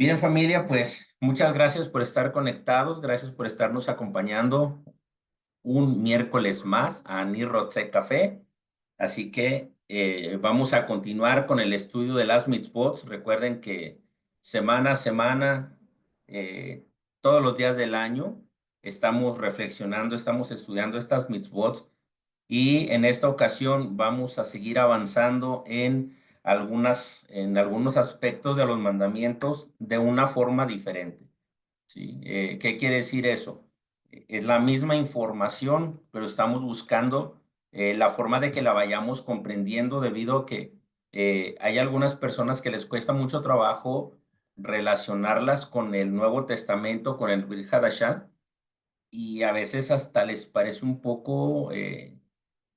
Bien, familia, pues muchas gracias por estar conectados, gracias por estarnos acompañando un miércoles más a Nirotse Café. Así que vamos a continuar con el estudio de las mitzvot. Recuerden que semana a semana, eh, todos los días del año, estamos reflexionando, estamos estudiando estas mitzvot y en esta ocasión vamos a seguir avanzando en algunos aspectos de los mandamientos de una forma diferente. ¿Sí? ¿Qué quiere decir eso? Es la misma información, pero estamos buscando la forma de que la vayamos comprendiendo debido a que hay algunas personas que les cuesta mucho trabajo relacionarlas con el Nuevo Testamento, con el Brit Hadashah, y a veces hasta les parece un poco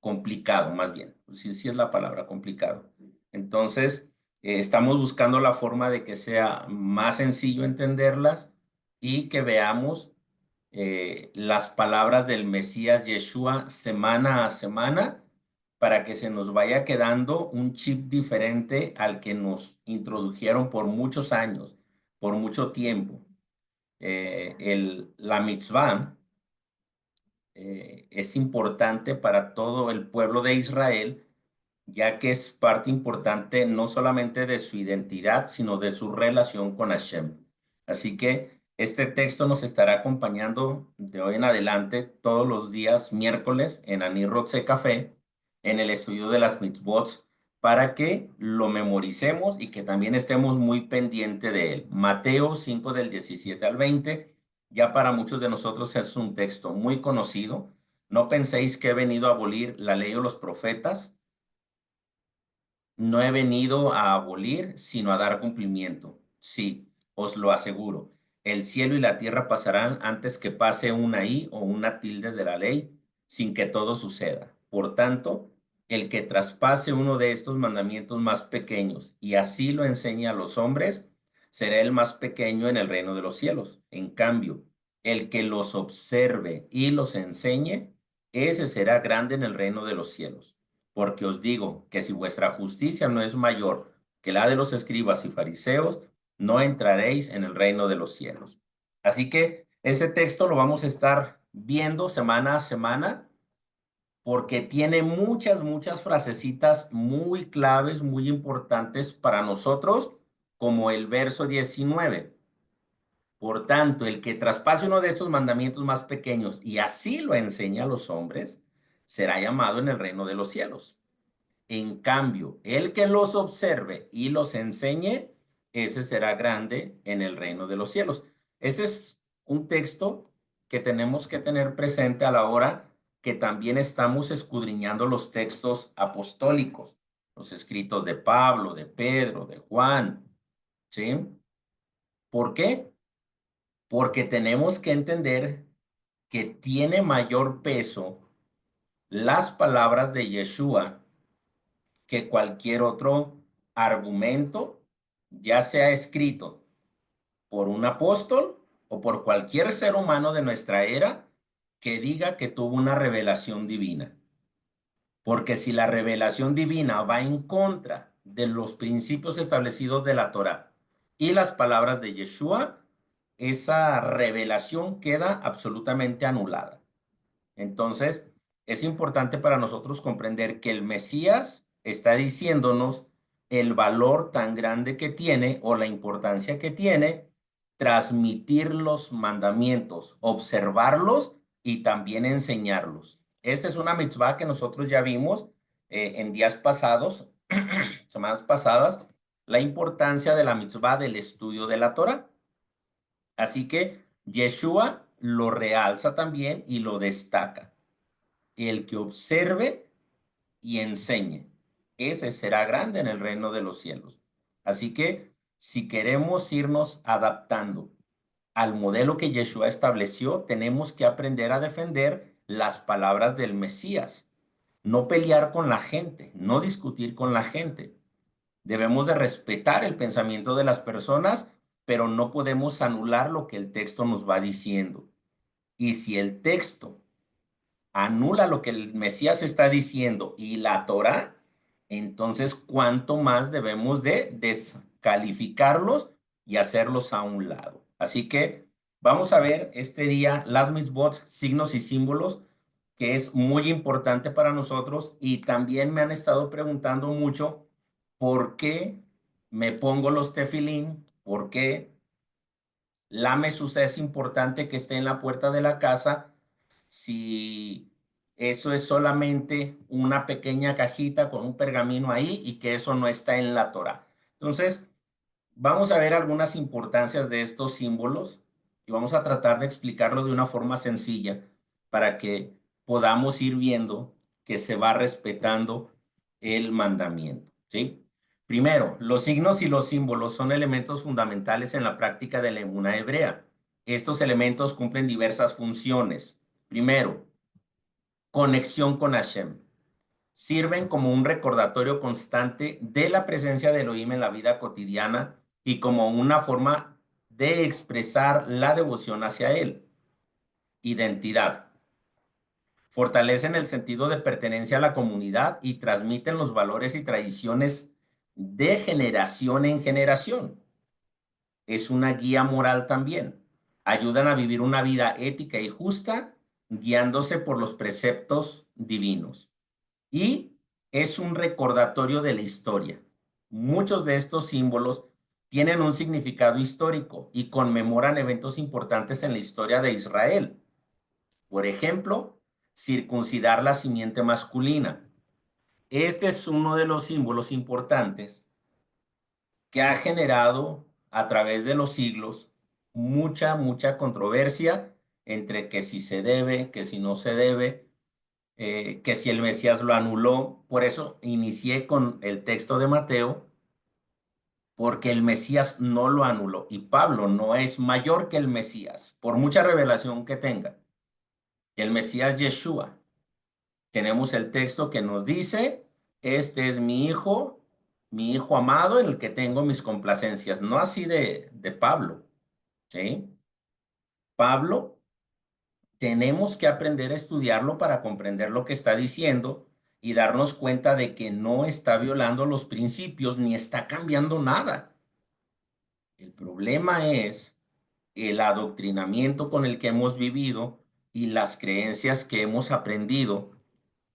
complicado, más bien. Sí, sí es la palabra, complicado. Entonces, estamos buscando la forma de que sea más sencillo entenderlas y que veamos las palabras del Mesías Yeshua semana a semana para que se nos vaya quedando un chip diferente al que nos introdujeron por muchos años, por mucho tiempo. La mitzvah es importante para todo el pueblo de Israel, ya que es parte importante no solamente de su identidad, sino de su relación con Hashem. Así que este texto nos estará acompañando de hoy en adelante todos los días miércoles en Anirotse Café, en el estudio de las mitzvot, para que lo memoricemos y que también estemos muy pendiente de él. Mateo 5 del 17 al 20, ya para muchos de nosotros es un texto muy conocido. No penséis que he venido a abolir la ley o los profetas. No he venido a abolir, sino a dar cumplimiento. Sí, os lo aseguro. El cielo y la tierra pasarán antes que pase una i o una tilde de la ley, sin que todo suceda. Por tanto, el que traspase uno de estos mandamientos más pequeños y así lo enseñe a los hombres, será el más pequeño en el reino de los cielos. En cambio, el que los observe y los enseñe, ese será grande en el reino de los cielos. Porque os digo que si vuestra justicia no es mayor que la de los escribas y fariseos, no entraréis en el reino de los cielos. Así que ese texto lo vamos a estar viendo semana a semana porque tiene muchas frasecitas muy claves, muy importantes para nosotros, como el verso 19. Por tanto, el que traspase uno de estos mandamientos más pequeños y así lo enseña a los hombres, será llamado en el reino de los cielos. En cambio, el que los observe y los enseñe, ese será grande en el reino de los cielos. Este es un texto que tenemos que tener presente a la hora que también estamos escudriñando los textos apostólicos, los escritos de Pablo, de Pedro, de Juan, ¿sí? ¿Por qué? Porque tenemos que entender que tiene mayor peso las palabras de Yeshua que cualquier otro argumento, ya sea escrito por un apóstol o por cualquier ser humano de nuestra era que diga que tuvo una revelación divina. Porque si la revelación divina va en contra de los principios establecidos de la Torá y las palabras de Yeshua, esa revelación queda absolutamente anulada. Entonces, es importante para nosotros comprender que el Mesías está diciéndonos el valor tan grande que tiene o la importancia que tiene transmitir los mandamientos, observarlos y también enseñarlos. Esta es una mitzvah que nosotros ya vimos en días pasados, semanas pasadas, la importancia de la mitzvah del estudio de la Torah. Así que Yeshua lo realza también y lo destaca. El que observe y enseñe, ese será grande en el reino de los cielos. Así que si queremos irnos adaptando al modelo que Yeshua estableció, tenemos que aprender a defender las palabras del Mesías, no pelear con la gente, no discutir con la gente. Debemos de respetar el pensamiento de las personas, pero no podemos anular lo que el texto nos va diciendo. Y si el texto anula lo que el Mesías está diciendo y la Torá, entonces cuánto más debemos de descalificarlos y hacerlos a un lado. Así que vamos a ver este día las mitzvot, signos y símbolos, que es muy importante para nosotros. Y también me han estado preguntando mucho por qué me pongo los tefilín, por qué la mezuzá es importante que esté en la puerta de la casa, si eso es solamente una pequeña cajita con un pergamino ahí y que eso no está en la Torá. Entonces, vamos a ver algunas importancias de estos símbolos y vamos a tratar de explicarlo de una forma sencilla para que podamos ir viendo que se va respetando el mandamiento, ¿sí? Primero, los signos y los símbolos son elementos fundamentales en la práctica de la emuná hebrea. Estos elementos cumplen diversas funciones. Primero, conexión con Hashem. Sirven como un recordatorio constante de la presencia de Elohim en la vida cotidiana y como una forma de expresar la devoción hacia él. Identidad. Fortalecen el sentido de pertenencia a la comunidad y transmiten los valores y tradiciones de generación en generación. Es una guía moral también. Ayudan a vivir una vida ética y justa, guiándose por los preceptos divinos. Y es un recordatorio de la historia. Muchos de estos símbolos tienen un significado histórico y conmemoran eventos importantes en la historia de Israel. Por ejemplo, circuncidar la simiente masculina. Este es uno de los símbolos importantes que ha generado a través de los siglos mucha controversia entre que si se debe, que si no se debe, que si el Mesías lo anuló. Por eso inicié con el texto de Mateo, porque el Mesías no lo anuló y Pablo no es mayor que el Mesías, por mucha revelación que tenga. El Mesías Yeshua. Tenemos el texto que nos dice, este es mi hijo amado en el que tengo mis complacencias. No así de Pablo, ¿sí? Pablo, tenemos que aprender a estudiarlo para comprender lo que está diciendo y darnos cuenta de que no está violando los principios ni está cambiando nada. El problema es el adoctrinamiento con el que hemos vivido y las creencias que hemos aprendido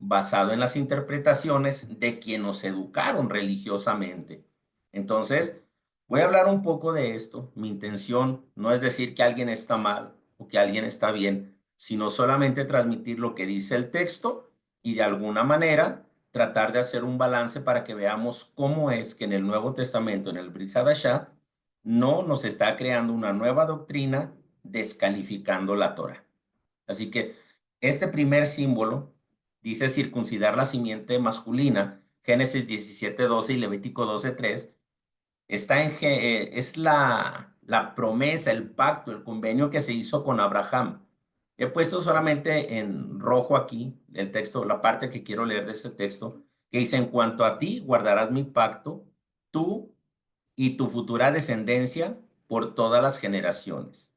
basado en las interpretaciones de quienes nos educaron religiosamente. Entonces, voy a hablar un poco de esto. Mi intención no es decir que alguien está mal o que alguien está bien, sino solamente transmitir lo que dice el texto y de alguna manera tratar de hacer un balance para que veamos cómo es que en el Nuevo Testamento, en el Brit Hadashah, no nos está creando una nueva doctrina descalificando la Torah. Así que este primer símbolo dice circuncidar la simiente masculina, Génesis 17:12 y Levítico 12:3, es la promesa, el pacto, el convenio que se hizo con Abraham. He puesto solamente en rojo aquí el texto, la parte que quiero leer de este texto, que dice, en cuanto a ti guardarás mi pacto, tú y tu futura descendencia por todas las generaciones.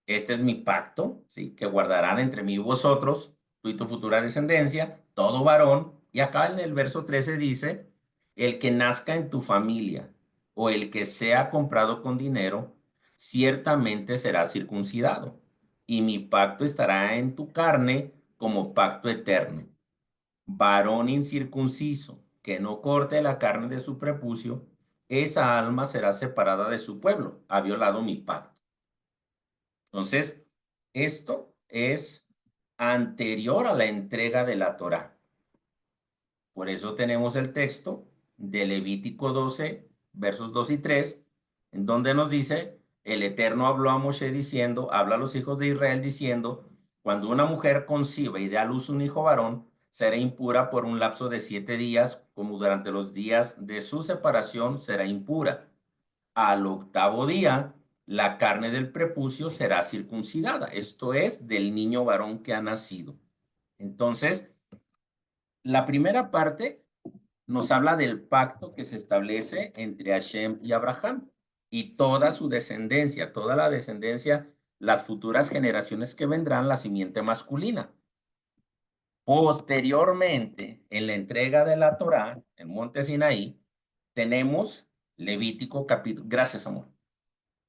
Este es mi pacto, ¿sí? Que guardarán entre mí y vosotros, tú y tu futura descendencia, todo varón. Y acá en el verso 13 dice, el que nazca en tu familia o el que sea comprado con dinero, ciertamente será circuncidado. Y mi pacto estará en tu carne como pacto eterno. Varón incircunciso, que no corte la carne de su prepucio, esa alma será separada de su pueblo. Ha violado mi pacto. Entonces, esto es anterior a la entrega de la Torá. Por eso tenemos el texto de Levítico 12, versos 2 y 3, en donde nos dice, el Eterno habló a Moshe diciendo, habla a los hijos de Israel diciendo, cuando una mujer conciba y dé a luz un hijo varón, será impura por un lapso de 7 días, como durante los días de su separación será impura. Al octavo día, la carne del prepucio será circuncidada. Esto es del niño varón que ha nacido. Entonces, la primera parte nos habla del pacto que se establece entre Hashem y Abraham y toda su descendencia, toda la descendencia, las futuras generaciones que vendrán, la simiente masculina. Posteriormente, en la entrega de la Torá, en Monte Sinaí, tenemos Levítico capítulo, gracias amor,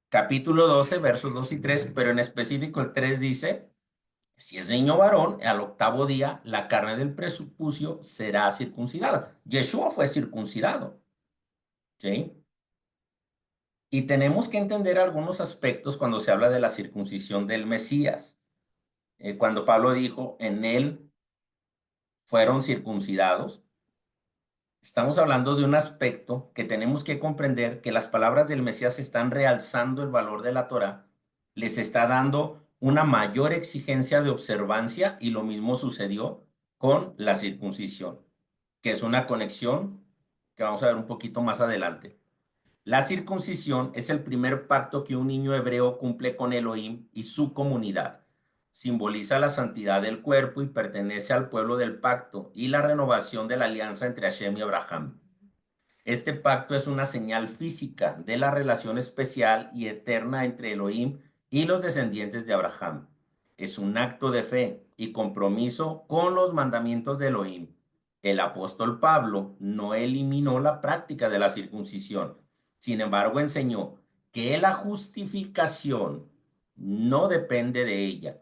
capítulo 12, versos 2 y 3, pero en específico el 3 dice, si es niño varón, al octavo día la carne del prepucio será circuncidada. Yeshua fue circuncidado, ¿sí? Y tenemos que entender algunos aspectos cuando se habla de la circuncisión del Mesías. Cuando Pablo dijo, en él fueron circuncidados, estamos hablando de un aspecto que tenemos que comprender, que las palabras del Mesías están realzando el valor de la Torá, les está dando una mayor exigencia de observancia y lo mismo sucedió con la circuncisión, que es una conexión que vamos a ver un poquito más adelante. La circuncisión es el primer pacto que un niño hebreo cumple con Elohim y su comunidad. Simboliza la santidad del cuerpo y pertenece al pueblo del pacto y la renovación de la alianza entre Hashem y Abraham. Este pacto es una señal física de la relación especial y eterna entre Elohim y los descendientes de Abraham. Es un acto de fe y compromiso con los mandamientos de Elohim. El apóstol Pablo no eliminó la práctica de la circuncisión, sin embargo enseñó que la justificación no depende de ella.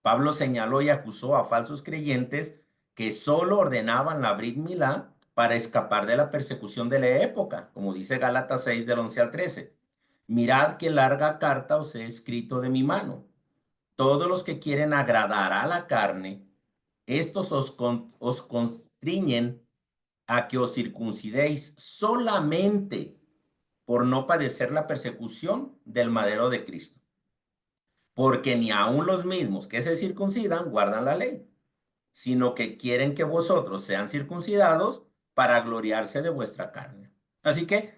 Pablo señaló y acusó a falsos creyentes que solo ordenaban la Brit Milá para escapar de la persecución de la época, como dice Gálatas 6 del 11 al 13. Mirad qué larga carta os he escrito de mi mano. Todos los que quieren agradar a la carne, estos os constriñen a que os circuncidéis solamente por no padecer la persecución del madero de Cristo. Porque ni aun los mismos que se circuncidan guardan la ley, sino que quieren que vosotros sean circuncidados para gloriarse de vuestra carne. Así que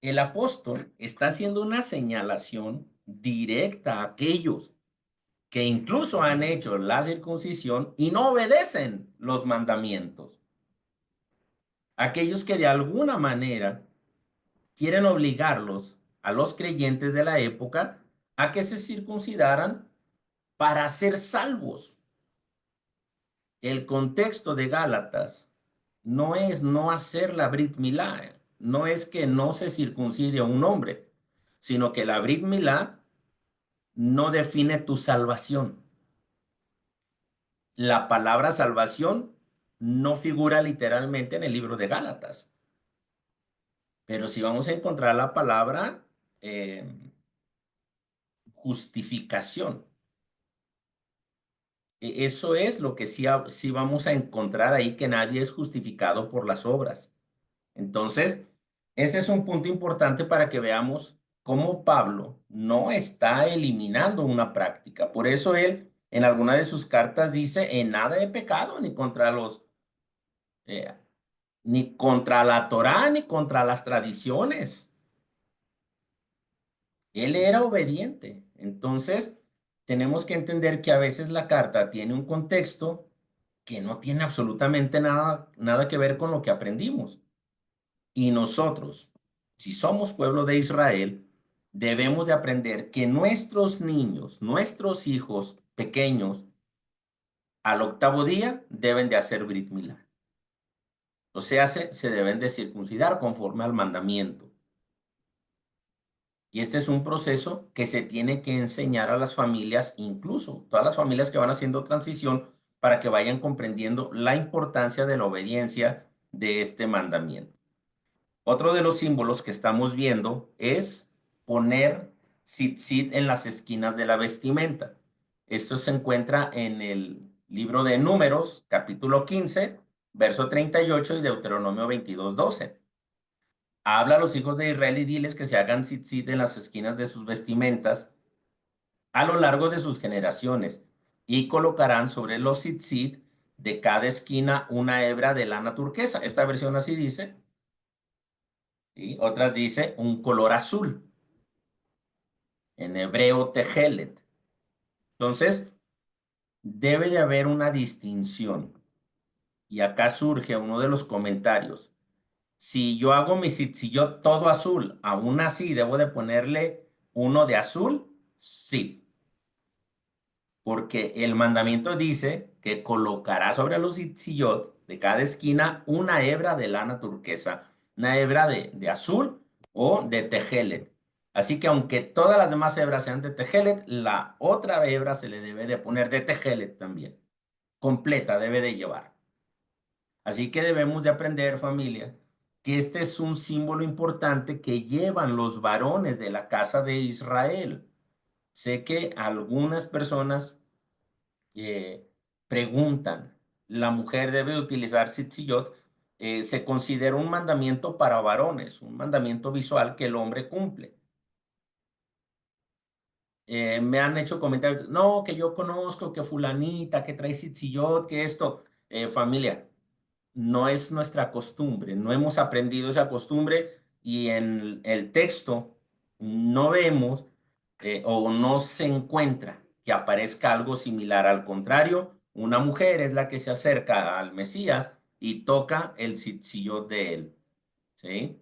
el apóstol está haciendo una señalación directa a aquellos que incluso han hecho la circuncisión y no obedecen los mandamientos. Aquellos que de alguna manera quieren obligarlos a los creyentes de la época a que se circuncidaran para ser salvos. El contexto de Gálatas no es no hacer la Brit Milá, no es que no se circuncide a un hombre, sino que la Brit Milá no define tu salvación. La palabra salvación no figura literalmente en el libro de Gálatas, pero sí vamos a encontrar la palabra eh, justificación. Eso es lo que sí vamos a encontrar ahí, que nadie es justificado por las obras. Entonces, ese es un punto importante para que veamos cómo Pablo no está eliminando una práctica. Por eso él en alguna de sus cartas dice, en nada he pecado eh, ni contra la Torá, ni contra las tradiciones. Él era obediente. Entonces, tenemos que entender que a veces la carta tiene un contexto que no tiene absolutamente nada que ver con lo que aprendimos. Y nosotros, si somos pueblo de Israel, debemos de aprender que nuestros niños, nuestros hijos pequeños, al octavo día deben de hacer Brit Milá. O sea, se deben de circuncidar conforme al mandamiento. Y este es un proceso que se tiene que enseñar a las familias, incluso todas las familias que van haciendo transición, para que vayan comprendiendo la importancia de la obediencia de este mandamiento. Otro de los símbolos que estamos viendo es poner tzitzit en las esquinas de la vestimenta. Esto se encuentra en el libro de Números, capítulo 15, verso 38 y Deuteronomio 22, 12. Habla a los hijos de Israel y diles que se hagan tzitzit en las esquinas de sus vestimentas a lo largo de sus generaciones y colocarán sobre los tzitzit de cada esquina una hebra de lana turquesa. Esta versión así dice. Y otras dice un color azul, en hebreo tejelet. Entonces, debe de haber una distinción. Y acá surge uno de los comentarios. Si yo hago mi yo todo azul, aún así debo de ponerle uno de azul, sí, porque el mandamiento dice que colocará sobre los sillot de cada esquina una hebra de lana turquesa, una hebra de azul o de Tejelet. Así que aunque todas las demás hebras sean de Tejelet, la otra hebra se le debe de poner de Tejelet también. Completa debe de llevar. Así que debemos de aprender, familia, que este es un símbolo importante que llevan los varones de la casa de Israel. Sé que algunas personas eh, preguntan, ¿la mujer debe utilizar tzitzit? Se considera un mandamiento para varones, un mandamiento visual que el hombre cumple. Me han hecho comentarios, no, que yo conozco, que fulanita, que trae tzitzit, que esto. Familia, no es nuestra costumbre, no hemos aprendido esa costumbre y en el texto no vemos o no se encuentra que aparezca algo similar. Al contrario, una mujer es la que se acerca al Mesías y toca el tzitzit de él, ¿sí?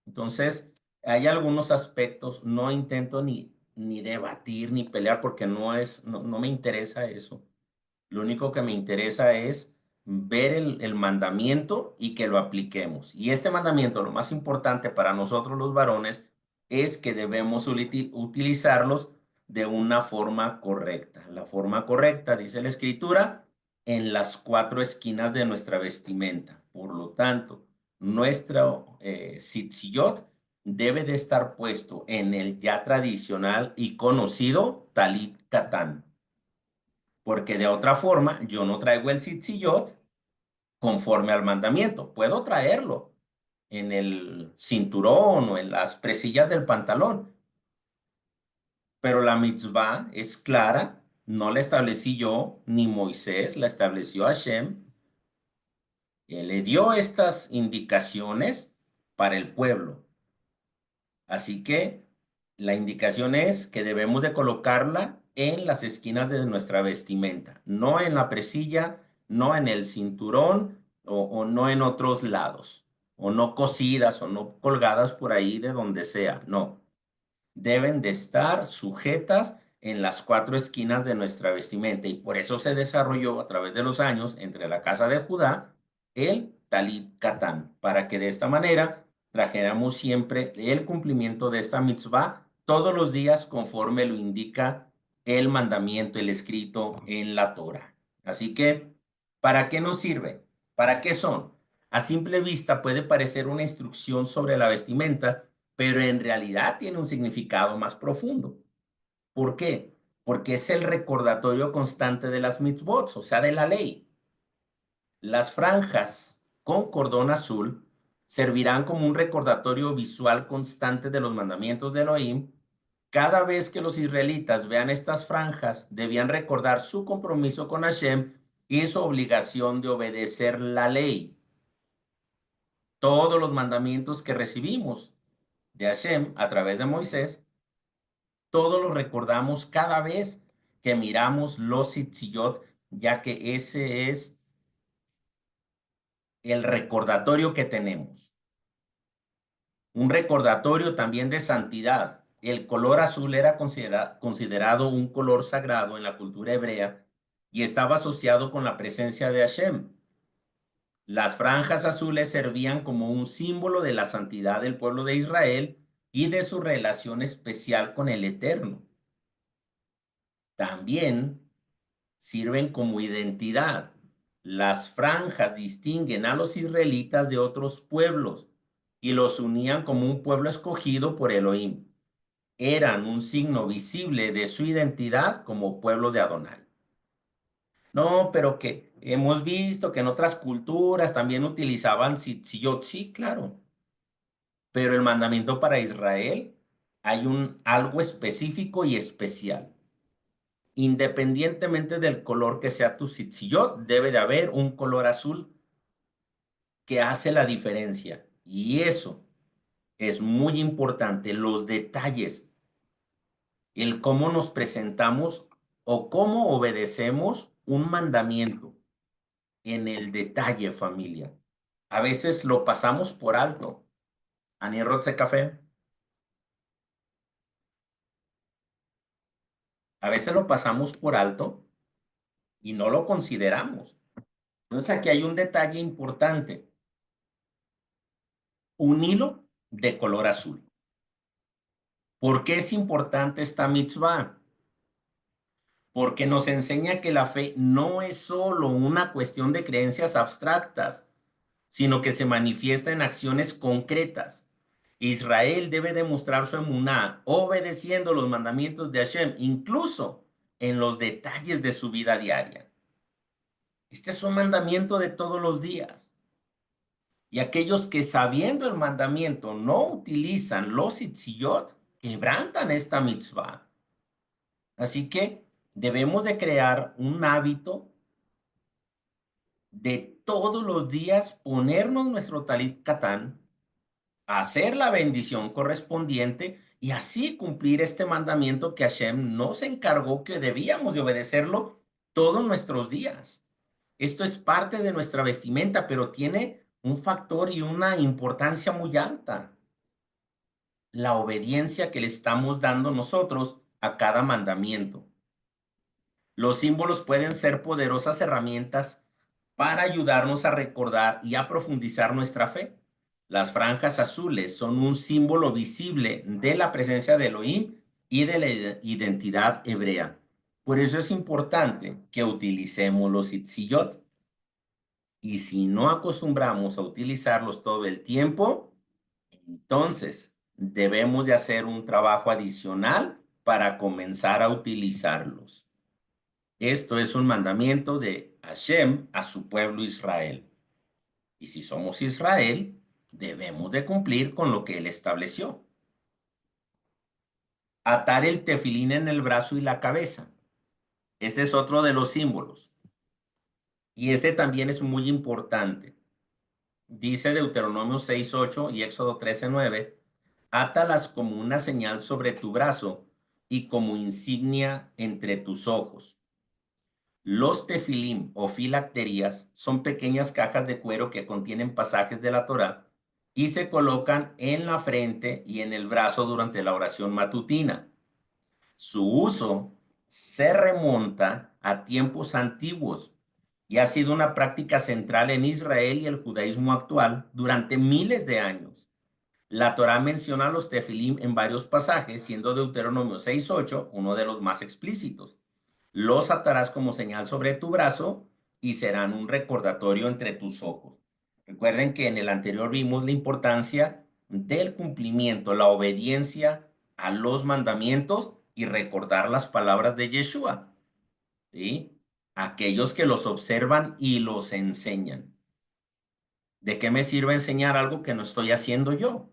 Entonces, hay algunos aspectos, no intento ni debatir ni pelear porque no me interesa eso. Lo único que me interesa es ver el mandamiento y que lo apliquemos. Y este mandamiento, lo más importante para nosotros los varones, es que debemos utilizarlos de una forma correcta. La forma correcta, dice la Escritura, en las cuatro esquinas de nuestra vestimenta. Por lo tanto, nuestro tzitzit debe de estar puesto en el ya tradicional y conocido talit katán, porque de otra forma yo no traigo el tzitzit conforme al mandamiento. Puedo traerlo en el cinturón o en las presillas del pantalón, pero la mitzvah es clara, no la establecí yo, ni Moisés, la estableció Hashem. Él le dio estas indicaciones para el pueblo. Así que la indicación es que debemos de colocarla en las esquinas de nuestra vestimenta, no en la presilla, no en el cinturón o no en otros lados, o no cosidas o no colgadas por ahí de donde sea, no. Deben de estar sujetas en las cuatro esquinas de nuestra vestimenta y por eso se desarrolló a través de los años entre la casa de Judá el Talit Katán, para que de esta manera trajéramos siempre el cumplimiento de esta mitzvah todos los días conforme lo indica el mandamiento, el escrito en la Torah. Así que, ¿para qué nos sirve? ¿Para qué son? A simple vista puede parecer una instrucción sobre la vestimenta, pero en realidad tiene un significado más profundo. ¿Por qué? Porque es el recordatorio constante de las mitzvot, o sea, de la ley. Las franjas con cordón azul servirán como un recordatorio visual constante de los mandamientos de Elohim. Cada vez que los israelitas vean estas franjas, debían recordar su compromiso con Hashem y su obligación de obedecer la ley. Todos los mandamientos que recibimos de Hashem a través de Moisés, todos los recordamos cada vez que miramos los tzitzit, ya que ese es el recordatorio que tenemos. Un recordatorio también de santidad. El color azul era considerado un color sagrado en la cultura hebrea y estaba asociado con la presencia de Hashem. Las franjas azules servían como un símbolo de la santidad del pueblo de Israel y de su relación especial con el Eterno. También sirven como identidad. Las franjas distinguen a los israelitas de otros pueblos y los unían como un pueblo escogido por Elohim. Eran un signo visible de su identidad como pueblo de Adonai. No, pero que hemos visto que en otras culturas también utilizaban tzitzit, sí, claro, pero el mandamiento para Israel hay algo específico y especial. Independientemente del color que sea tu tzitzit, debe de haber un color azul que hace la diferencia. Y eso es muy importante, los detalles, el cómo nos presentamos o cómo obedecemos un mandamiento en el detalle, familia. A veces lo pasamos por alto. Anierrotse café. A veces lo pasamos por alto y no lo consideramos. Entonces aquí hay un detalle importante. Un hilo de color azul. ¿Por qué es importante esta mitzvah? Porque nos enseña que la fe no es solo una cuestión de creencias abstractas, sino que se manifiesta en acciones concretas. Israel debe demostrar su emuná obedeciendo los mandamientos de Hashem, incluso en los detalles de su vida diaria. Este es un mandamiento de todos los días. Y aquellos que sabiendo el mandamiento no utilizan los itziyot, quebrantan esta mitzvah. Así que debemos de crear un hábito de todos los días ponernos nuestro talit katán, hacer la bendición correspondiente y así cumplir este mandamiento que Hashem nos encargó que debíamos de obedecerlo todos nuestros días. Esto es parte de nuestra vestimenta, pero tiene un factor y una importancia muy alta. La obediencia que le estamos dando nosotros a cada mandamiento. Los símbolos pueden ser poderosas herramientas para ayudarnos a recordar y a profundizar nuestra fe. Las franjas azules son un símbolo visible de la presencia de Elohim y de la identidad hebrea. Por eso es importante que utilicemos los itziyot. Y si no acostumbramos a utilizarlos todo el tiempo, entonces debemos de hacer un trabajo adicional para comenzar a utilizarlos. Esto es un mandamiento de Hashem a su pueblo Israel. Y si somos Israel, debemos de cumplir con lo que él estableció. Atar el tefilín en el brazo y la cabeza. Ese es otro de los símbolos. Y ese también es muy importante. Dice Deuteronomio 6:8 y Éxodo 13:9, átalas como una señal sobre tu brazo y como insignia entre tus ojos. Los tefilim o filacterias son pequeñas cajas de cuero que contienen pasajes de la Torá y se colocan en la frente y en el brazo durante la oración matutina. Su uso se remonta a tiempos antiguos y ha sido una práctica central en Israel y el judaísmo actual durante miles de años. La Torá menciona los tefilim en varios pasajes, siendo Deuteronomio 6:8 uno de los más explícitos. Los atarás como señal sobre tu brazo y serán un recordatorio entre tus ojos. Recuerden que en el anterior vimos la importancia del cumplimiento, la obediencia a los mandamientos y recordar las palabras de Yeshua, ¿sí? Aquellos que los observan y los enseñan. ¿De qué me sirve enseñar algo que no estoy haciendo yo?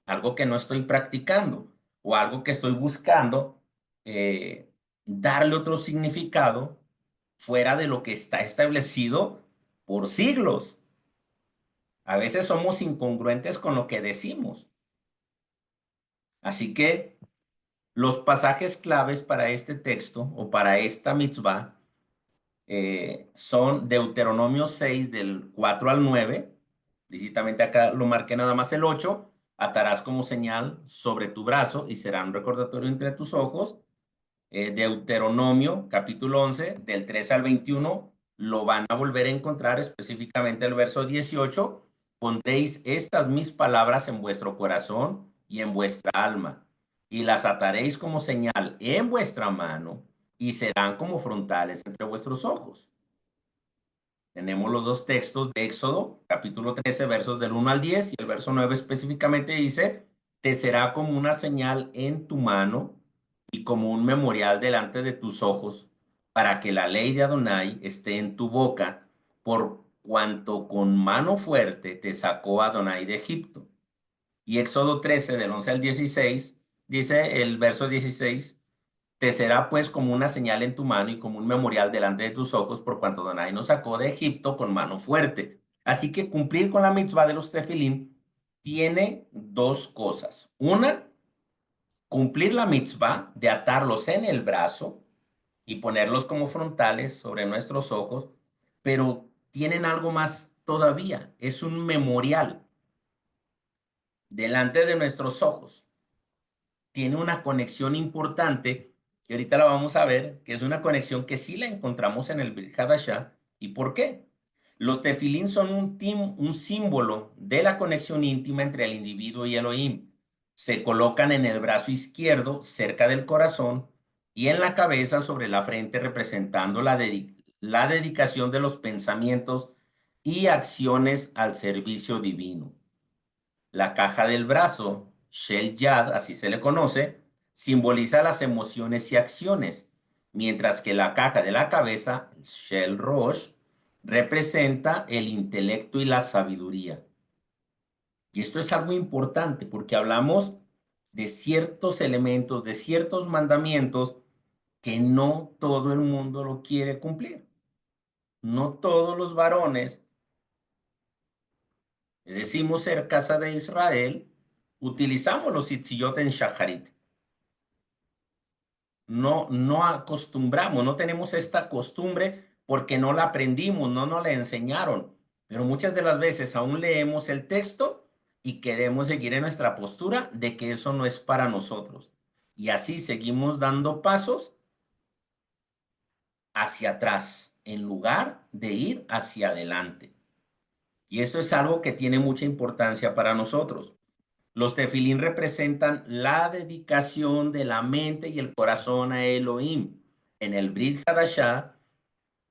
Algo que no estoy practicando o algo que estoy buscando eh, darle otro significado fuera de lo que está establecido por siglos. A veces somos incongruentes con lo que decimos. Así que los pasajes claves para este texto o para esta mitzvah son Deuteronomio 6 del 4 al 9. Lícitamente acá lo marqué nada más el 8. Atarás como señal sobre tu brazo y será un recordatorio entre tus ojos. Deuteronomio capítulo 11 del 3 al 21 lo van a volver a encontrar específicamente el verso 18. Pondréis estas mis palabras en vuestro corazón y en vuestra alma y las ataréis como señal en vuestra mano y serán como frontales entre vuestros ojos. Tenemos los dos textos de Éxodo, capítulo 13, versos del 1 al 10, y el verso 9 específicamente dice, te será como una señal en tu mano y como un memorial delante de tus ojos, para que la ley de Adonai esté en tu boca, por cuanto con mano fuerte te sacó Adonai de Egipto. Y Éxodo 13, del 11 al 16, dice el verso 16, te será pues como una señal en tu mano y como un memorial delante de tus ojos, por cuanto Adonai nos sacó de Egipto con mano fuerte. Así que cumplir con la mitzvah de los tefilim tiene dos cosas. Una, cumplir la mitzvah de atarlos en el brazo y ponerlos como frontales sobre nuestros ojos, pero tienen algo más todavía. Es un memorial delante de nuestros ojos. Tiene una conexión importante, que ahorita la vamos a ver, que es una conexión que sí la encontramos en el Brit Hadashah. ¿Y por qué? Los tefilín son un símbolo de la conexión íntima entre el individuo y Elohim. Se colocan en el brazo izquierdo, cerca del corazón, y en la cabeza sobre la frente, representando la dedicación de los pensamientos y acciones al servicio divino. La caja del brazo, Shel Yad, así se le conoce, simboliza las emociones y acciones, mientras que la caja de la cabeza, Shel Rosh, representa el intelecto y la sabiduría. Y esto es algo importante porque hablamos de ciertos elementos, de ciertos mandamientos que no todo el mundo lo quiere cumplir. No todos los varones, decimos ser casa de Israel, utilizamos los tzitzit en Shacharit. No acostumbramos, no tenemos esta costumbre porque no la aprendimos, no nos la enseñaron. Pero muchas de las veces aún leemos el texto y queremos seguir en nuestra postura de que eso no es para nosotros. Y así seguimos dando pasos hacia atrás en lugar de ir hacia adelante. Y esto es algo que tiene mucha importancia para nosotros. Los tefilín representan la dedicación de la mente y el corazón a Elohim. En el Brit Hadashah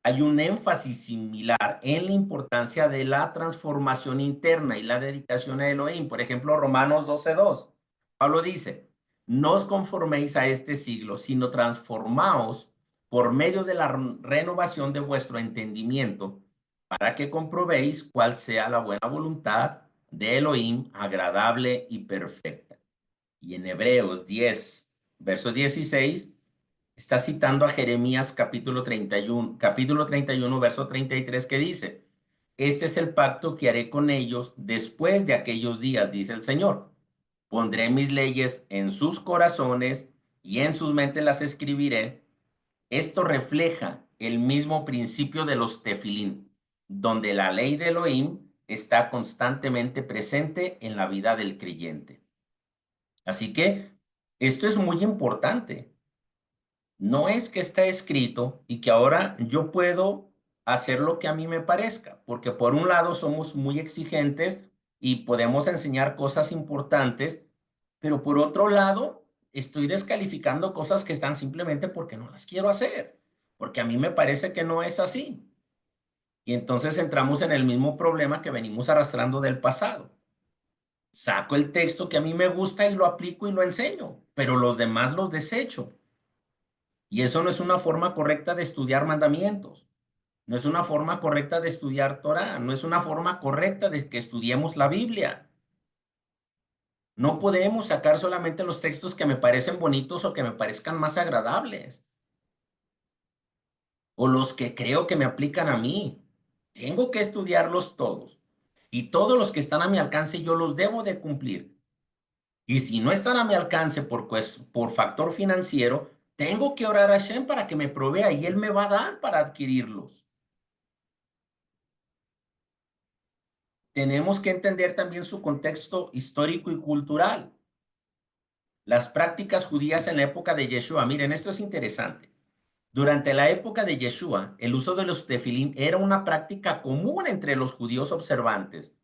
hay un énfasis similar en la importancia de la transformación interna y la dedicación a Elohim. Por ejemplo, Romanos 12:2. Pablo dice, no os conforméis a este siglo, sino transformaos por medio de la renovación de vuestro entendimiento para que comprobéis cuál sea la buena voluntad de Elohim, agradable y perfecta. Y en Hebreos 10, verso 16, está citando a Jeremías capítulo 31, verso 33, que dice, este es el pacto que haré con ellos después de aquellos días, dice el Señor. Pondré mis leyes en sus corazones y en sus mentes las escribiré. Esto refleja el mismo principio de los tefilín, donde la ley de Elohim está constantemente presente en la vida del creyente. Así que esto es muy importante. No es que está escrito y que ahora yo puedo hacer lo que a mí me parezca, porque por un lado somos muy exigentes y podemos enseñar cosas importantes, pero por otro lado estoy descalificando cosas que están simplemente porque no las quiero hacer, porque a mí me parece que no es así. Y entonces entramos en el mismo problema que venimos arrastrando del pasado. Saco el texto que a mí me gusta y lo aplico y lo enseño, pero los demás los desecho. Y eso no es una forma correcta de estudiar mandamientos, no es una forma correcta de estudiar Torah, no es una forma correcta de que estudiemos la Biblia. No podemos sacar solamente los textos que me parecen bonitos o que me parezcan más agradables, o los que creo que me aplican a mí. Tengo que estudiarlos todos. Y todos los que están a mi alcance yo los debo de cumplir. Y si no están a mi alcance por factor financiero, tengo que orar a Hashem para que me provea y Él me va a dar para adquirirlos. Tenemos que entender también su contexto histórico y cultural. Las prácticas judías en la época de Yeshua. Miren, esto es interesante. Durante la época de Yeshua, el uso de los tefilín era una práctica común entre los judíos observantes.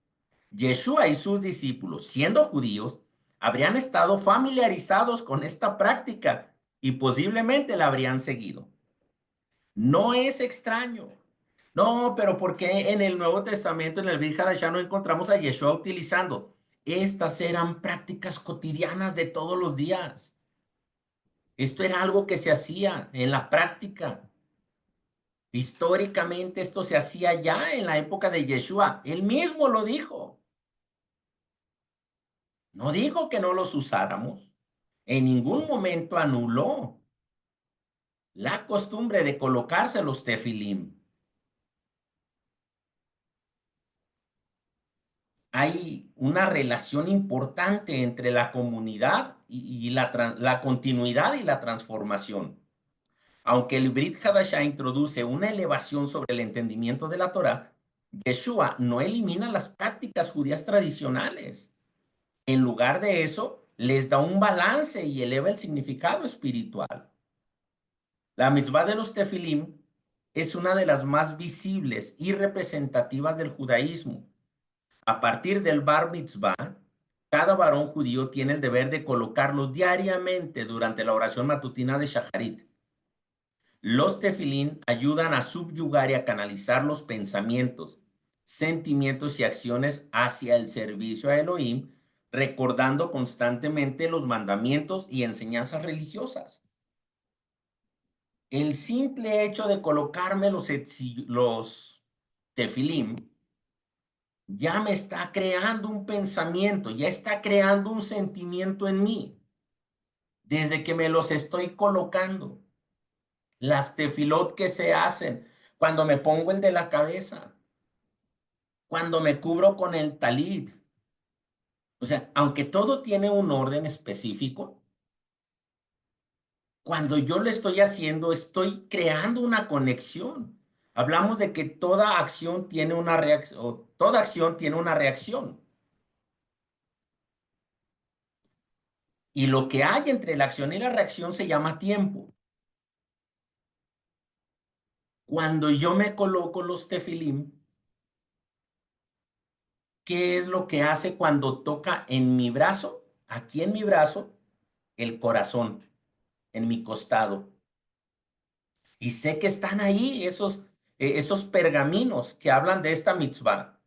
Yeshua y sus discípulos, siendo judíos, habrían estado familiarizados con esta práctica y posiblemente la habrían seguido. No es extraño. No, pero ¿por qué en el Nuevo Testamento, en el Brit Hadashah, no encontramos a Yeshua utilizando? Estas eran prácticas cotidianas de todos los días. Esto era algo que se hacía en la práctica. Históricamente esto se hacía ya en la época de Yeshua. Él mismo lo dijo. No dijo que no los usáramos. En ningún momento anuló la costumbre de colocarse los tefilim. Hay una relación importante entre la comunidad y la continuidad y la transformación. Aunque el Brit Hadashah introduce una elevación sobre el entendimiento de la Torah, Yeshua no elimina las prácticas judías tradicionales. En lugar de eso, les da un balance y eleva el significado espiritual. La mitzvah de los tefilim es una de las más visibles y representativas del judaísmo. A partir del Bar Mitzvah, cada varón judío tiene el deber de colocarlos diariamente durante la oración matutina de Shacharit. Los tefilín ayudan a subyugar y a canalizar los pensamientos, sentimientos y acciones hacia el servicio a Elohim, recordando constantemente los mandamientos y enseñanzas religiosas. El simple hecho de colocarme los tefilín ya me está creando un pensamiento, ya está creando un sentimiento en mí, desde que me los estoy colocando. Las tefilot que se hacen cuando me pongo el de la cabeza, cuando me cubro con el talit. O sea, aunque todo tiene un orden específico, cuando yo lo estoy haciendo, estoy creando una conexión. Hablamos de que toda acción tiene una reacción, o toda acción tiene una reacción. Y lo que hay entre la acción y la reacción se llama tiempo. Cuando yo me coloco los tefilim, ¿qué es lo que hace cuando toca en mi brazo? Aquí en mi brazo, el corazón, en mi costado. Y sé que están ahí esos pergaminos que hablan de esta mitzvah.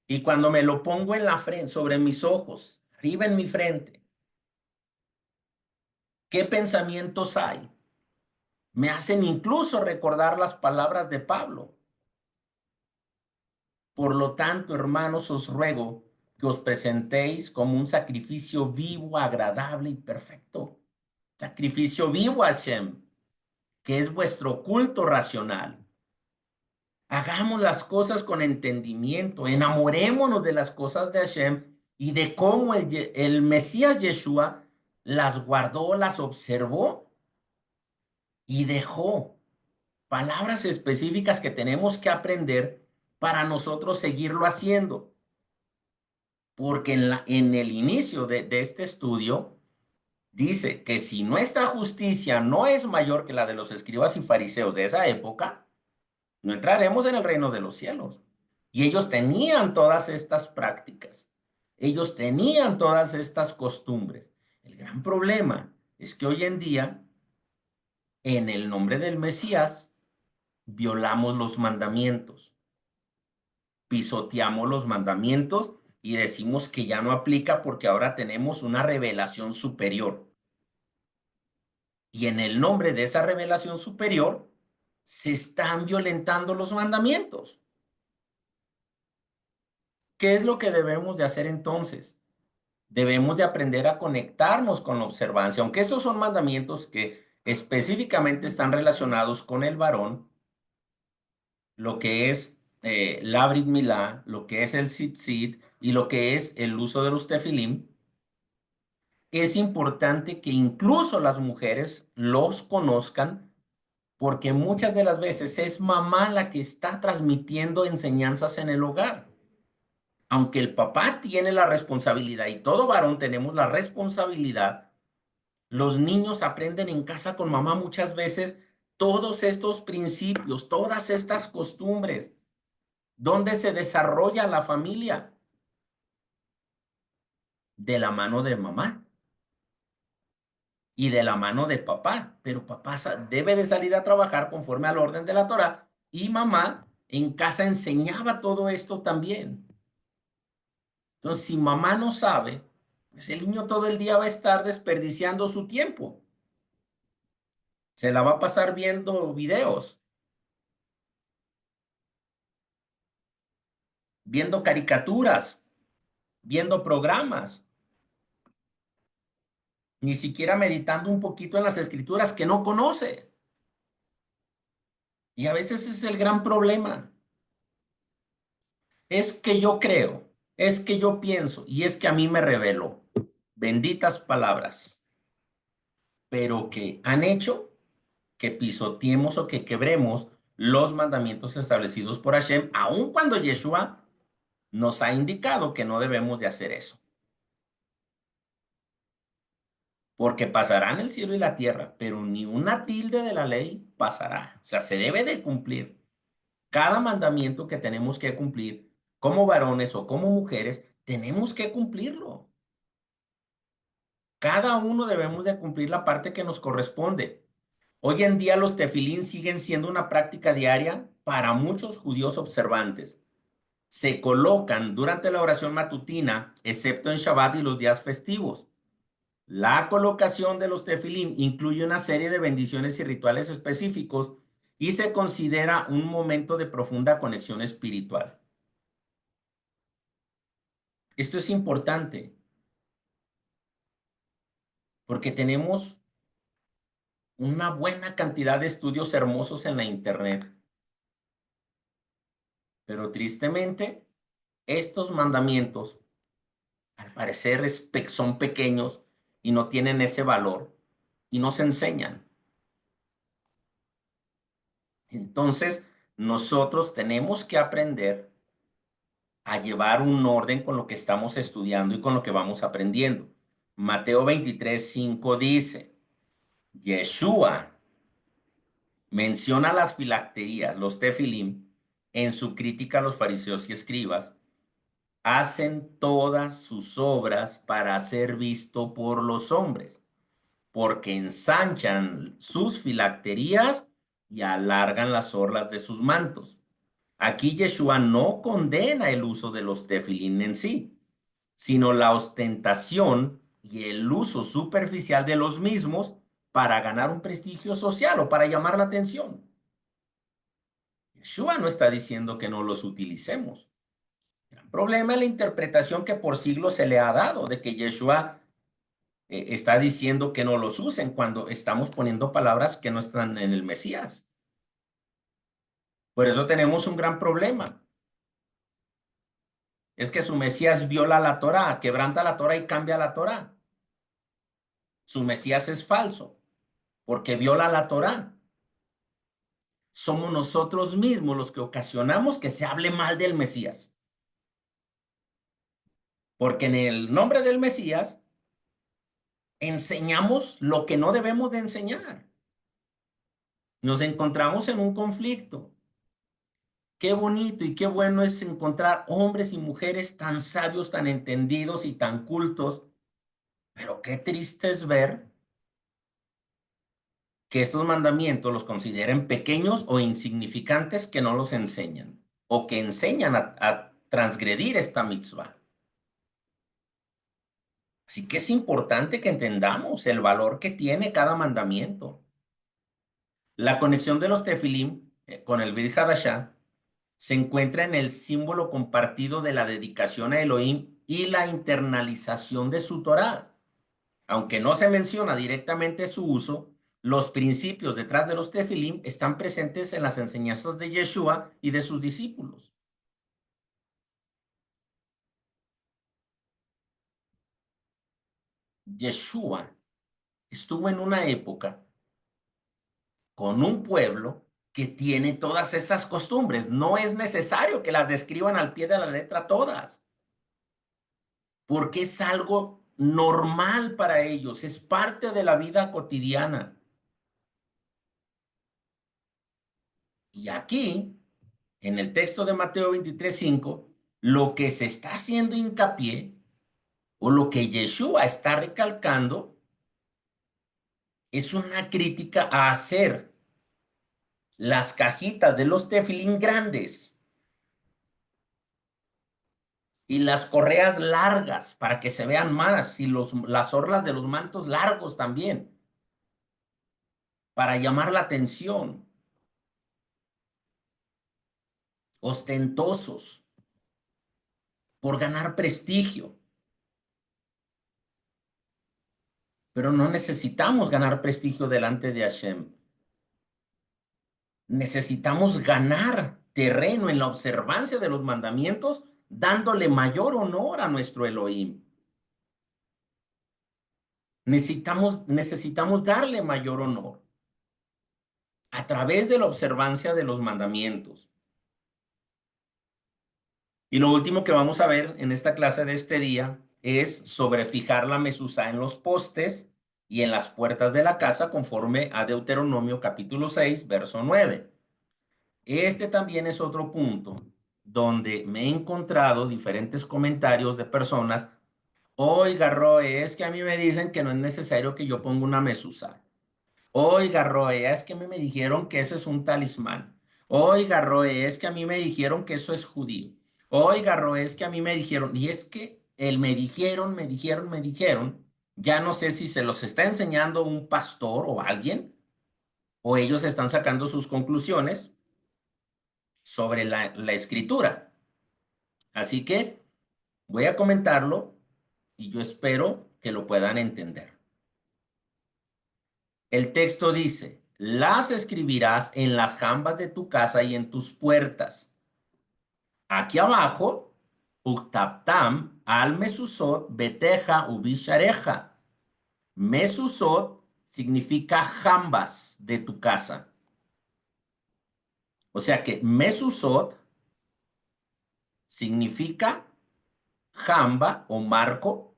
Y cuando me lo pongo en la frente, sobre mis ojos, arriba en mi frente, ¿qué pensamientos hay? Me hacen incluso recordar las palabras de Pablo. Por lo tanto, hermanos, os ruego que os presentéis como un sacrificio vivo, agradable y perfecto. Sacrificio vivo a Hashem, que es vuestro culto racional. Hagamos las cosas con entendimiento, enamorémonos de las cosas de Hashem y de cómo el Mesías Yeshua las guardó, las observó y dejó palabras específicas que tenemos que aprender para nosotros seguirlo haciendo. Porque en el inicio de este estudio dice que si nuestra justicia no es mayor que la de los escribas y fariseos de esa época, no entraremos en el reino de los cielos. Y ellos tenían todas estas prácticas. Ellos tenían todas estas costumbres. El gran problema es que hoy en día, en el nombre del Mesías, violamos los mandamientos, pisoteamos los mandamientos y decimos que ya no aplica porque ahora tenemos una revelación superior. Y en el nombre de esa revelación superior, se están violentando los mandamientos. ¿Qué es lo que debemos de hacer entonces? Debemos de aprender a conectarnos con la observancia, aunque esos son mandamientos que específicamente están relacionados con el varón, lo que es la Brit Milá, lo que es el Tzitzit y lo que es el uso de los tefilim. Es importante que incluso las mujeres los conozcan porque muchas de las veces es mamá la que está transmitiendo enseñanzas en el hogar. Aunque el papá tiene la responsabilidad y todo varón tenemos la responsabilidad, los niños aprenden en casa con mamá muchas veces todos estos principios, todas estas costumbres. ¿Dónde se desarrolla la familia? De la mano de mamá y de la mano de papá. Pero papá debe de salir a trabajar conforme al orden de la Torah y mamá en casa enseñaba todo esto también. Entonces, si mamá no sabe, pues el niño todo el día va a estar desperdiciando su tiempo. Se la va a pasar viendo videos, viendo caricaturas, viendo programas, ni siquiera meditando un poquito en las escrituras que no conoce. Y a veces ese es el gran problema. Es que yo creo, es que yo pienso y es que a mí me reveló. Benditas palabras, pero que han hecho que pisoteemos o que quebremos los mandamientos establecidos por Hashem, aun cuando Yeshua nos ha indicado que no debemos de hacer eso. porque pasarán el cielo y la tierra, pero ni una tilde de la ley pasará. O sea, se debe de cumplir. Cada mandamiento que tenemos que cumplir, como varones o como mujeres, tenemos que cumplirlo. Cada uno debemos de cumplir la parte que nos corresponde. Hoy en día los tefilín siguen siendo una práctica diaria para muchos judíos observantes. Se colocan durante la oración matutina, excepto en Shabbat y los días festivos. La colocación de los tefilín incluye una serie de bendiciones y rituales específicos y se considera un momento de profunda conexión espiritual. Esto es importante porque tenemos una buena cantidad de estudios hermosos en la internet, pero tristemente estos mandamientos al parecer son pequeños y no tienen ese valor y no se enseñan. Entonces, nosotros tenemos que aprender a llevar un orden con lo que estamos estudiando y con lo que vamos aprendiendo. Mateo 23:5 dice, Yeshua menciona las filacterías, los tefilim, en su crítica a los fariseos y escribas, hacen todas sus obras para ser visto por los hombres, porque ensanchan sus filacterías y alargan las orlas de sus mantos. Aquí Yeshua no condena el uso de los tefilín en sí, sino la ostentación y el uso superficial de los mismos para ganar un prestigio social o para llamar la atención. Yeshua no está diciendo que no los utilicemos. El problema es la interpretación que por siglos se le ha dado de que Yeshua está diciendo que no los usen cuando estamos poniendo palabras que no están en el Mesías. Por eso tenemos un gran problema. Es que su Mesías viola la Torá, quebranta la Torá y cambia la Torá. Su Mesías es falso porque viola la Torá. Somos nosotros mismos los que ocasionamos que se hable mal del Mesías. Porque en el nombre del Mesías enseñamos lo que no debemos de enseñar. Nos encontramos en un conflicto. Qué bonito y qué bueno es encontrar hombres y mujeres tan sabios, tan entendidos y tan cultos, pero qué triste es ver que estos mandamientos los consideren pequeños o insignificantes que no los enseñan o que enseñan a transgredir esta mitzvah. Así que es importante que entendamos el valor que tiene cada mandamiento. La conexión de los tefilim con el Brit Hadashah se encuentra en el símbolo compartido de la dedicación a Elohim y la internalización de su Torá. Aunque no se menciona directamente su uso, los principios detrás de los tefilim están presentes en las enseñanzas de Yeshua y de sus discípulos. Yeshua estuvo en una época con un pueblo que tiene todas estas costumbres. No es necesario que las describan al pie de la letra todas, porque es algo normal para ellos, es parte de la vida cotidiana. Y aquí, en el texto de Mateo 23:5, lo que se está haciendo hincapié o lo que Yeshua está recalcando es una crítica a hacer las cajitas de los tefilín grandes y las correas largas para que se vean más y las orlas de los mantos largos también para llamar la atención, ostentosos, por ganar prestigio. Pero no necesitamos ganar prestigio delante de Hashem. Necesitamos ganar terreno en la observancia de los mandamientos, dándole mayor honor a nuestro Elohim. Necesitamos darle mayor honor a través de la observancia de los mandamientos. Y lo último que vamos a ver en esta clase de este día es sobre fijar la mezuzá en los postes y en las puertas de la casa, conforme a Deuteronomio capítulo 6, verso 9. Este también es otro punto donde me he encontrado diferentes comentarios de personas. Oiga, Roe, es que a mí me dicen que no es necesario que yo ponga una mezuzá. Oiga, Roe, es que a mí me dijeron que eso es un talismán. Oiga, Roe, es que a mí me dijeron que eso es judío. Oiga, Roe, es que a mí me dijeron. Y es que el me dijeron, ya no sé si se los está enseñando un pastor o alguien, o ellos están sacando sus conclusiones sobre la escritura. Así que voy a comentarlo y yo espero que lo puedan entender. El texto dice, las escribirás en las jambas de tu casa y en tus puertas. Aquí abajo, Uktaptam al Mesusot beteja ubishareja. Mesusot significa jambas de tu casa. O sea que Mesusot significa jamba o marco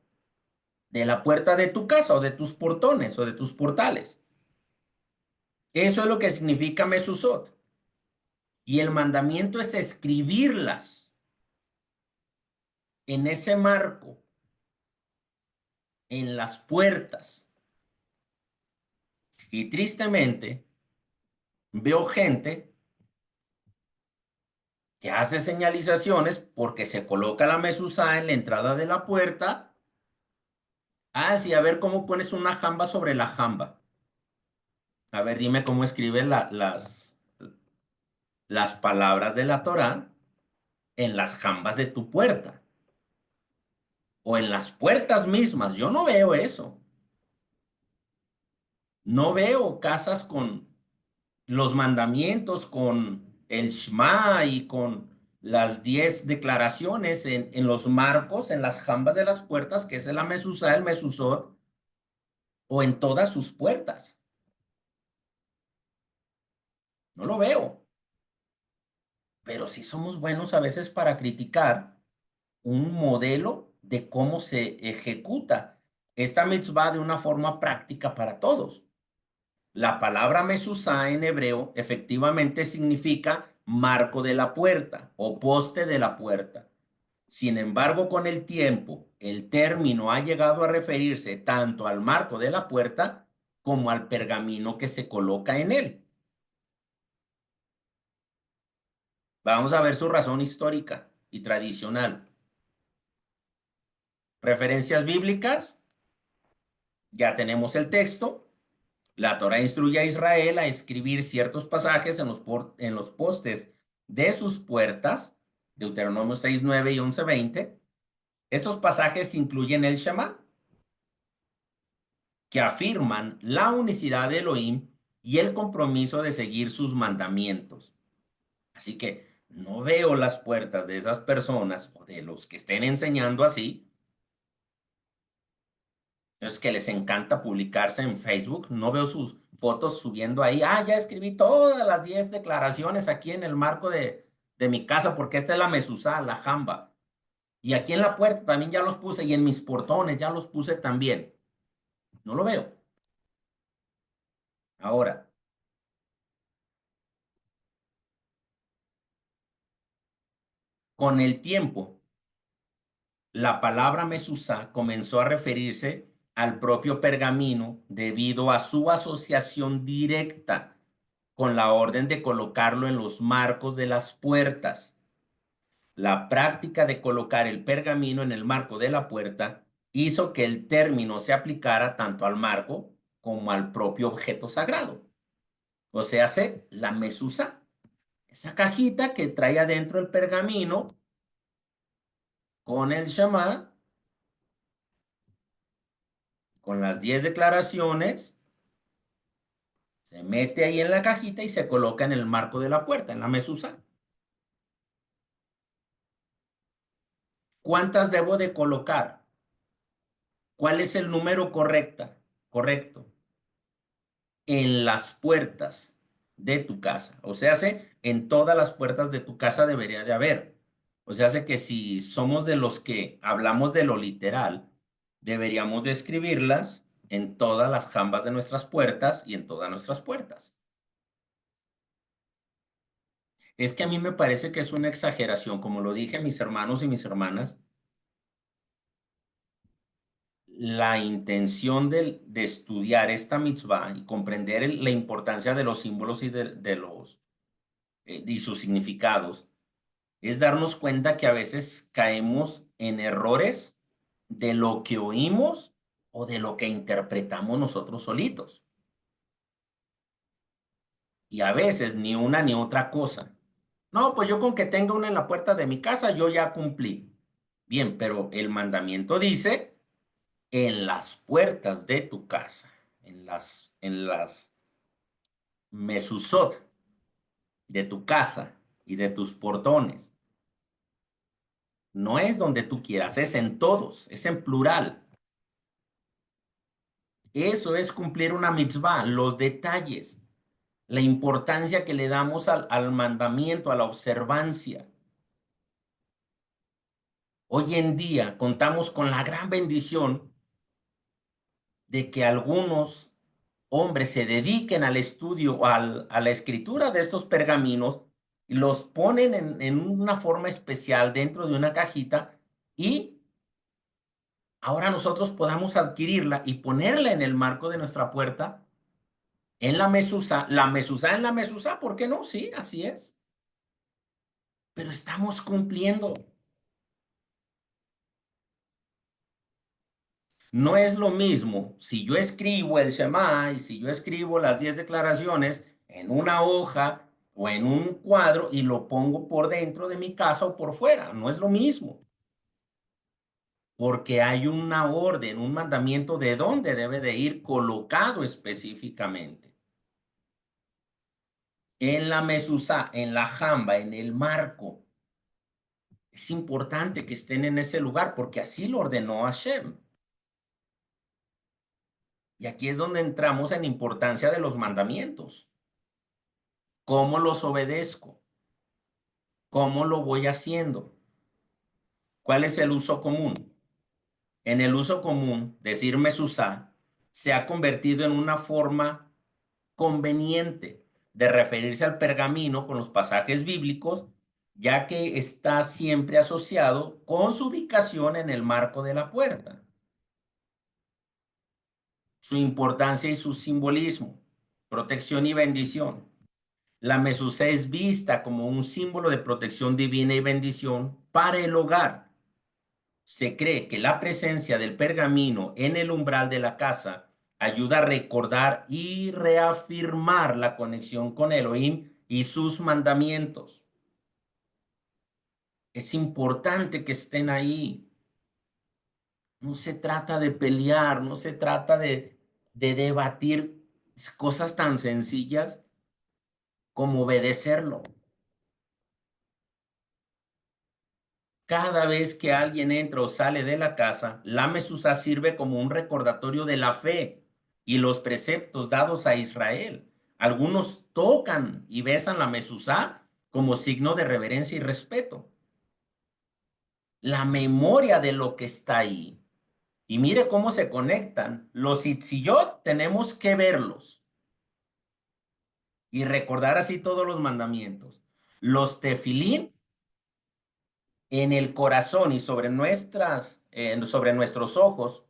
de la puerta de tu casa o de tus portones o de tus portales. Eso es lo que significa Mesusot. Y el mandamiento es escribirlas en ese marco, en las puertas. Y tristemente veo gente que hace señalizaciones porque se coloca la mezuzá en la entrada de la puerta. Ah, sí, a ver cómo pones una jamba sobre la jamba. A ver, dime cómo escriben las palabras de la Torá en las jambas de tu puerta o en las puertas mismas. Yo no veo eso. No veo casas con los mandamientos, con el Shema y con las 10 declaraciones en los marcos, en las jambas de las puertas, que es la mezuzá, el mezuzot, o en todas sus puertas. No lo veo. Pero sí somos buenos a veces para criticar un modelo de cómo se ejecuta esta mitzvah de una forma práctica para todos. La palabra mezuzá en hebreo efectivamente significa marco de la puerta o poste de la puerta. Sin embargo, con el tiempo, el término ha llegado a referirse tanto al marco de la puerta como al pergamino que se coloca en él. Vamos a ver su razón histórica y tradicional. Referencias bíblicas, ya tenemos el texto. La Torá instruye a Israel a escribir ciertos pasajes en los postes de sus puertas, Deuteronomio 6, 9 y 11, 20. Estos pasajes incluyen el Shema, que afirman la unicidad de Elohim y el compromiso de seguir sus mandamientos. Así que no veo las puertas de esas personas o de los que estén enseñando así. Es que les encanta publicarse en Facebook. No veo sus fotos subiendo ahí. Ah, ya escribí todas las 10 declaraciones aquí en el marco de mi casa porque esta es la mezuzá, la jamba. Y aquí en la puerta también ya los puse y en mis portones ya los puse también. No lo veo. Ahora, con el tiempo, la palabra mezuzá comenzó a referirse al propio pergamino debido a su asociación directa con la orden de colocarlo en los marcos de las puertas. La práctica de colocar el pergamino en el marco de la puerta hizo que el término se aplicara tanto al marco como al propio objeto sagrado. O sea, la mezuzá, esa cajita que trae adentro el pergamino con el Shema, con las 10 declaraciones, se mete ahí en la cajita y se coloca en el marco de la puerta, en la mezuzá. ¿Cuántas debo de colocar? ¿Cuál es el número correcto? En las puertas de tu casa. O sea, en todas las puertas de tu casa debería de haber. O sea, que si somos de los que hablamos de lo literal, deberíamos de escribirlas en todas las jambas de nuestras puertas y en todas nuestras puertas. Es que a mí me parece que es una exageración, como lo dije a mis hermanos y mis hermanas, la intención de estudiar esta mitzvah y comprender la importancia de los símbolos y y sus significados es darnos cuenta que a veces caemos en errores de lo que oímos o de lo que interpretamos nosotros solitos. Y a veces ni una ni otra cosa. No, pues yo con que tenga una en la puerta de mi casa, yo ya cumplí. Bien, pero el mandamiento dice en las puertas de tu casa, en las mesuzot de tu casa y de tus portones. No es donde tú quieras, es en todos, es en plural. Eso es cumplir una mitzvah, los detalles, la importancia que le damos al mandamiento, a la observancia. Hoy en día contamos con la gran bendición de que algunos hombres se dediquen al estudio o a la escritura de estos pergaminos y los ponen en una forma especial dentro de una cajita y ahora nosotros podamos adquirirla y ponerla en el marco de nuestra puerta, en la mezuzá en la mezuzá, ¿por qué no? Sí, así es. Pero estamos cumpliendo. No es lo mismo si yo escribo el Shema y si yo escribo las 10 declaraciones en una hoja o en un cuadro y lo pongo por dentro de mi casa o por fuera. No es lo mismo, porque hay una orden, un mandamiento de dónde debe de ir colocado específicamente. En la mezuzá, en la jamba, en el marco. Es importante que estén en ese lugar porque así lo ordenó Hashem. Y aquí es donde entramos en importancia de los mandamientos. ¿Cómo los obedezco? ¿Cómo lo voy haciendo? ¿Cuál es el uso común? En el uso común, decir mezuzá se ha convertido en una forma conveniente de referirse al pergamino con los pasajes bíblicos, ya que está siempre asociado con su ubicación en el marco de la puerta, su importancia y su simbolismo, protección y bendición. La mezuzá es vista como un símbolo de protección divina y bendición para el hogar. Se cree que la presencia del pergamino en el umbral de la casa ayuda a recordar y reafirmar la conexión con Elohim y sus mandamientos. Es importante que estén ahí. No se trata de pelear, no se trata de debatir cosas tan sencillas como obedecerlo. Cada vez que alguien entra o sale de la casa, la mezuzá sirve como un recordatorio de la fe y los preceptos dados a Israel. Algunos tocan y besan la mezuzá como signo de reverencia y respeto. La memoria de lo que está ahí. Y mire cómo se conectan. Los itziyot tenemos que verlos y recordar así todos los mandamientos. Los tefilín en el corazón y sobre nuestros ojos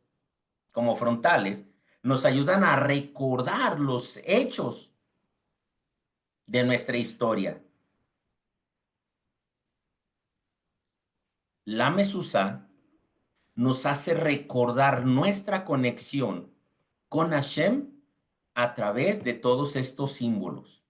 como frontales, nos ayudan a recordar los hechos de nuestra historia. La Mesusa nos hace recordar nuestra conexión con Hashem a través de todos estos símbolos.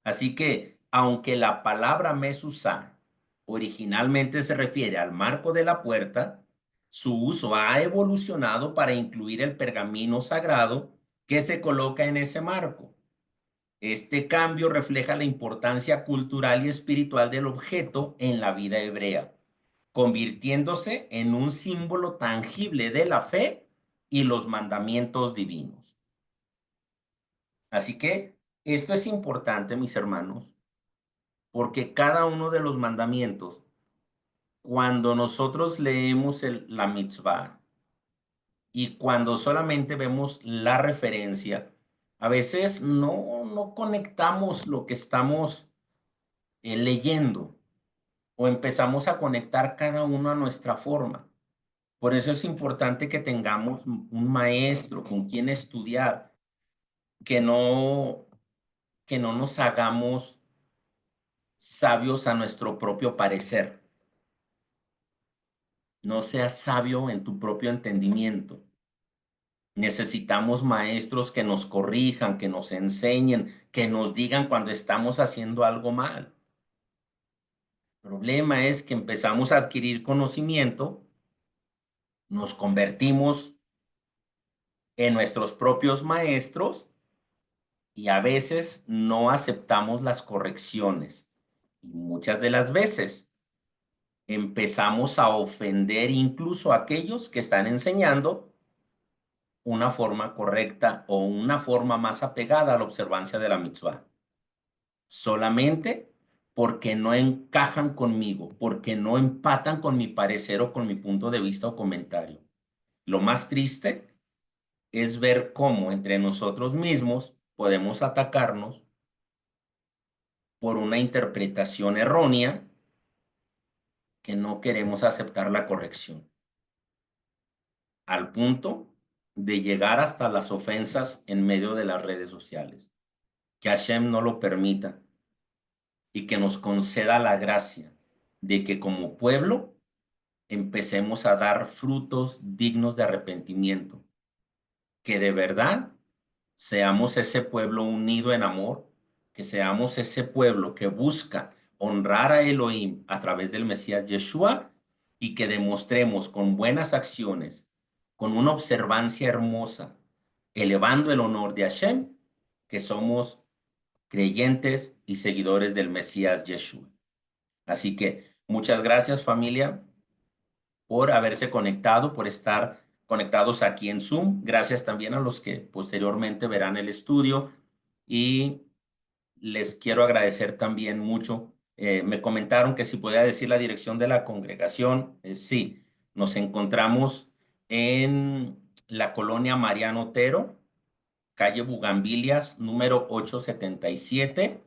Así que, aunque la palabra Mesusa originalmente se refiere al marco de la puerta, su uso ha evolucionado para incluir el pergamino sagrado que se coloca en ese marco. Este cambio refleja la importancia cultural y espiritual del objeto en la vida hebrea, convirtiéndose en un símbolo tangible de la fe y los mandamientos divinos. Así que esto es importante, mis hermanos, porque cada uno de los mandamientos, cuando nosotros leemos la mitzvah, Y cuando solamente vemos la referencia, a veces no conectamos lo que estamos leyendo o empezamos a conectar cada uno a nuestra forma. Por eso es importante que tengamos un maestro con quien estudiar, que no, que no nos hagamos sabios a nuestro propio parecer. No seas sabio en tu propio entendimiento. Necesitamos maestros que nos corrijan, que nos enseñen, que nos digan cuando estamos haciendo algo mal. El problema es que empezamos a adquirir conocimiento, nos convertimos en nuestros propios maestros y a veces no aceptamos las correcciones. Y muchas de las veces empezamos a ofender incluso a aquellos que están enseñando una forma correcta o una forma más apegada a la observancia de la mitzvah. Solamente porque no encajan conmigo, porque no empatan con mi parecer o con mi punto de vista o comentario. Lo más triste es ver cómo entre nosotros mismos podemos atacarnos por una interpretación errónea que no queremos aceptar la corrección, al punto de llegar hasta las ofensas en medio de las redes sociales. Que Hashem no lo permita y que nos conceda la gracia de que como pueblo empecemos a dar frutos dignos de arrepentimiento, que de verdad seamos ese pueblo unido en amor, que seamos ese pueblo que busca honrar a Elohim a través del Mesías Yeshua y que demostremos con buenas acciones, con una observancia hermosa, elevando el honor de Hashem, que somos creyentes y seguidores del Mesías Yeshua. Así que muchas gracias, familia, por haberse conectado, por estar conectados aquí en Zoom. Gracias también a los que posteriormente verán el estudio y les quiero agradecer también mucho. Me comentaron que si podía decir la dirección de la congregación. Sí, nos encontramos en la colonia Mariano Otero, calle Bugambilias, número 877.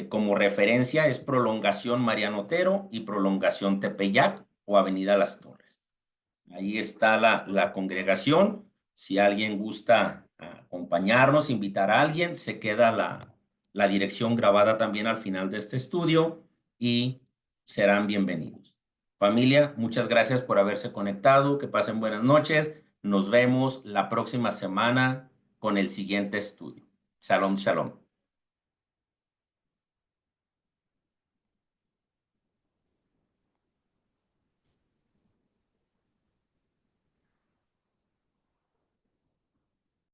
Como referencia es Prolongación Mariano Otero y Prolongación Tepeyac o Avenida Las Torres. Ahí está la congregación. Si alguien gusta acompañarnos, invitar a alguien, se queda la dirección grabada también al final de este estudio y serán bienvenidos. Familia, muchas gracias por haberse conectado. Que pasen buenas noches. Nos vemos la próxima semana con el siguiente estudio. Shalom, shalom.